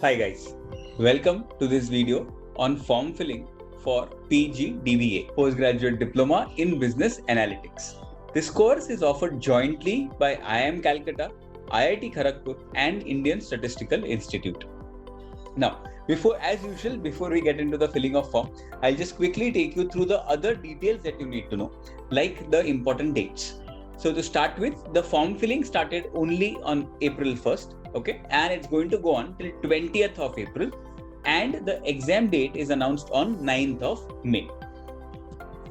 Hi guys, welcome to this video on form filling for PGDBA, Postgraduate Diploma in Business Analytics. This course is offered jointly by IIM Calcutta, IIT Kharagpur and Indian Statistical Institute. Now, before we get into the filling of form, I'll just quickly take you through the other details that you need to know, like the important dates. So to start with, the form filling started only on April 1st, okay, and it's going to go on till 20th of April, and the exam date is announced on 9th of May.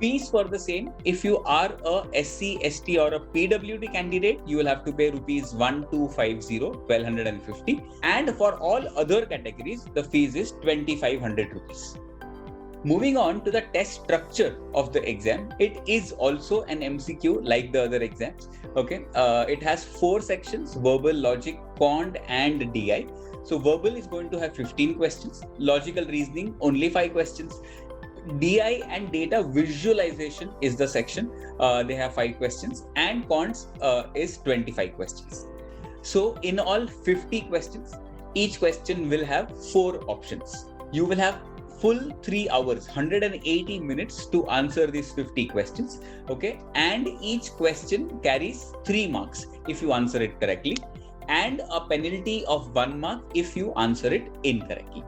Fees for the same: if you are a SC, ST or a PWD candidate, you will have to pay rupees 1250, and for all other categories, the fees is 2500 rupees. Moving on to the test structure of the exam, it is also an MCQ like the other exams. Okay, it has 4 sections: verbal, logic, quant and DI. So verbal is going to have 15 questions, logical reasoning only 5 questions, DI and data visualization is the section, they have 5 questions, and quants is 25 questions. So in all 50 questions, each question will have 4 options. You will have full 3 hours, 180 minutes to answer these 50 questions, okay, and each question carries 3 marks if you answer it correctly, and a penalty of 1 mark if you answer it incorrectly.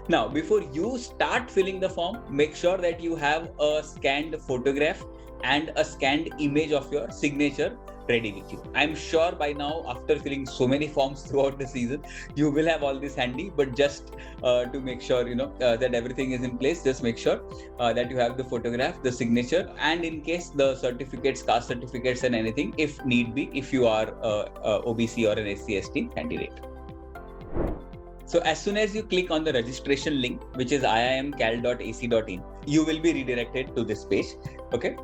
Now, before you start filling the form, make sure that you have a scanned photograph and a scanned image of your signature ready with you. I'm sure by now, after filling so many forms throughout the season, you will have all this handy, but just to make sure that everything is in place, just make sure that you have the photograph, the signature, and in case the certificates, caste certificates and anything, if need be, if you are a OBC or an SC/ST candidate. So as soon as you click on the registration link, which is iimcal.ac.in, you will be redirected to this page. Okay.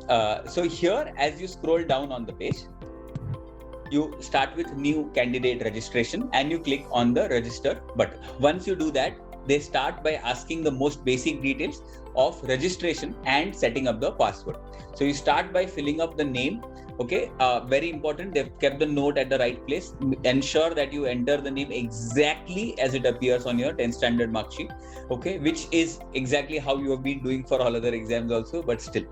So here, as you scroll down on the page, you start with new candidate registration and you click on the register button. Once you do that, they start by asking the most basic details of registration and setting up the password. So you start by filling up the name. Okay, very important, they've kept the note at the right place. Ensure that you enter the name exactly as it appears on your 10th standard mark sheet, okay, which is exactly how you have been doing for all other exams also, but still.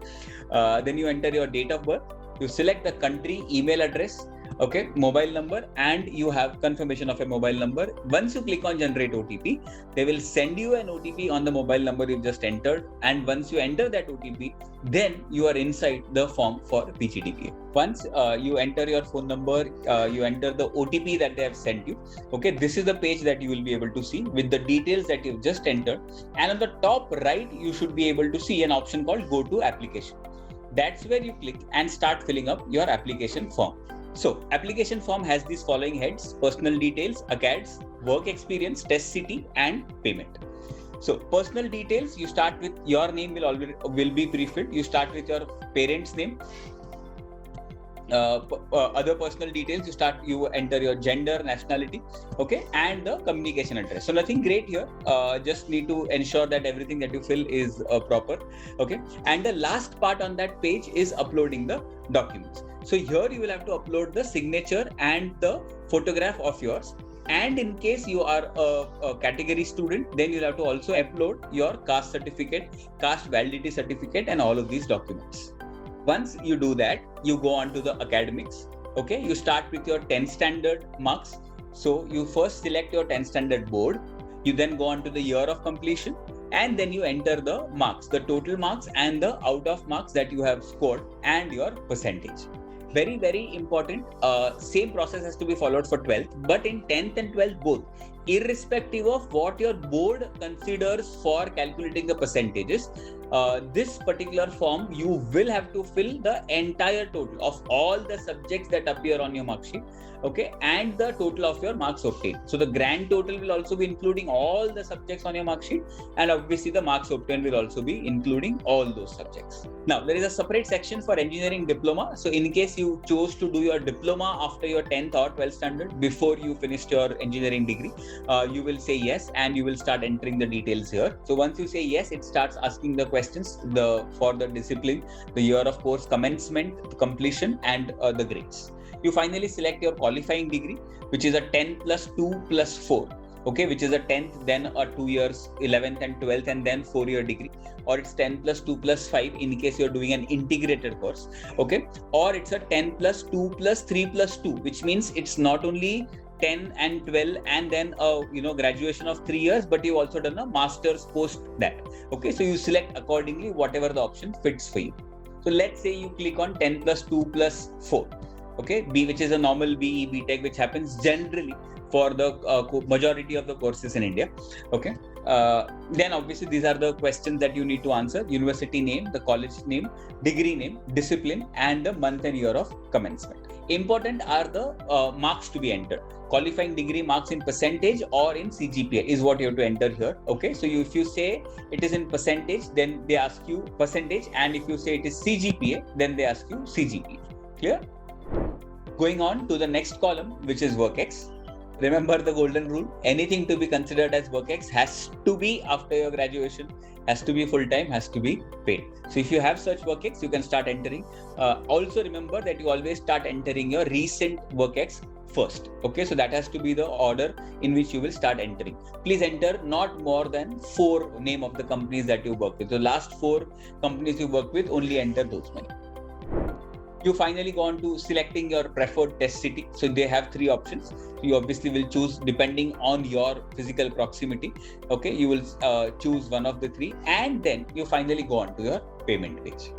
Then you enter your date of birth, you select the country, email address, okay, mobile number, and you have confirmation of a mobile number. Once you click on generate OTP, they will send you an OTP on the mobile number you've just entered, and once you enter that OTP, then you are inside the form for PGDBA. Once you enter your phone number, you enter the OTP that they have sent you. Okay, this is the page that you will be able to see with the details that you've just entered, and on the top right, you should be able to see an option called Go to Application. That's where you click and start filling up your application form. So, application form has these following heads: personal details, acads, work experience, test city, and payment. So, personal details, you start with your name will be pre-filled. You start with your parents' name. Other personal details, you enter your gender, nationality, okay, and the communication address. So nothing great here, just need to ensure that everything that you fill is proper, okay. And the last part on that page is uploading the documents. So here you will have to upload the signature and the photograph of yours, and in case you are a category student, then you'll have to also upload your caste certificate, caste validity certificate, and all of these documents. Once you do that, you go on to the academics. Okay, you start with your 10th standard marks. So you first select your 10th standard board. You then go on to the year of completion, and then you enter the marks, the total marks and the out of marks that you have scored and your percentage. Very, very important. Same process has to be followed for 12th, but in 10th and 12th both, irrespective of what your board considers for calculating the percentages, this particular form, you will have to fill the entire total of all the subjects that appear on your mark sheet, okay, and the total of your marks obtained. So the grand total will also be including all the subjects on your mark sheet, and obviously the marks obtained will also be including all those subjects. Now, there is a separate section for engineering diploma. So in case you chose to do your diploma after your 10th or 12th standard before you finished your engineering degree, you will say yes, and you will start entering the details here. So once you say yes, it starts asking the questions for the discipline, the year of course commencement, completion, and the grades. You finally select your qualifying degree, which is a 10 plus 2 plus 4. okay, which is a 10th, then a 2 years, 11th and 12th, and then 4-year degree, or it's 10 plus 2 plus 5 in case you're doing an integrated course, okay, or it's a 10 plus 2 plus 3 plus 2, which means it's not only 10 and 12 and then graduation of 3 years, but you've also done a master's post that. Okay, so you select accordingly whatever the option fits for you. So let's say you click on 10 plus 2 plus 4, okay, B, which is a normal BE BTech, which happens generally for the majority of the courses in India. Okay, then obviously these are the questions that you need to answer: university name, the college name, degree name, discipline, and the month and year of commencement. Important are the marks to be entered. Qualifying degree marks in percentage or in cgpa is what you have to enter here. Okay, so if you say it is in percentage, then they ask you percentage, and if you say it is cgpa, then they ask you cgpa. Clear? Going on to the next column, which is WorkX. Remember the golden rule: anything to be considered as WorkX has to be after your graduation, has to be full-time, has to be paid. So if you have such WorkX, you can start entering. Also remember that you always start entering your recent WorkX first. Okay, so that has to be the order in which you will start entering. Please enter not more than 4 name of the companies that you work with. The last 4 companies you work with, only enter those many. You finally go on to selecting your preferred test city. So they have 3 options. You obviously will choose depending on your physical proximity. Okay, you will choose one of the 3, and then you finally go on to your payment page.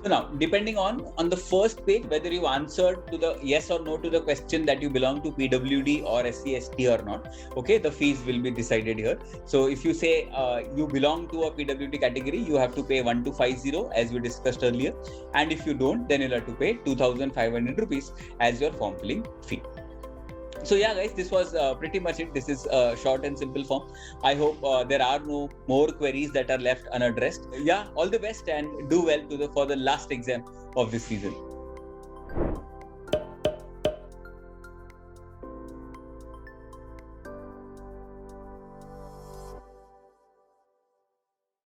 So now, depending on the first page, whether you answered to the yes or no to the question that you belong to PWD or SC/ST or not, okay, the fees will be decided here. So if you say you belong to a PWD category, you have to pay 1250 as we discussed earlier, and if you don't, then you'll have to pay 2,500 rupees as your form filling fee. So yeah, guys, this was pretty much it. This is a short and simple form. I hope there are no more queries that are left unaddressed. Yeah, all the best and do well for the last exam of this season.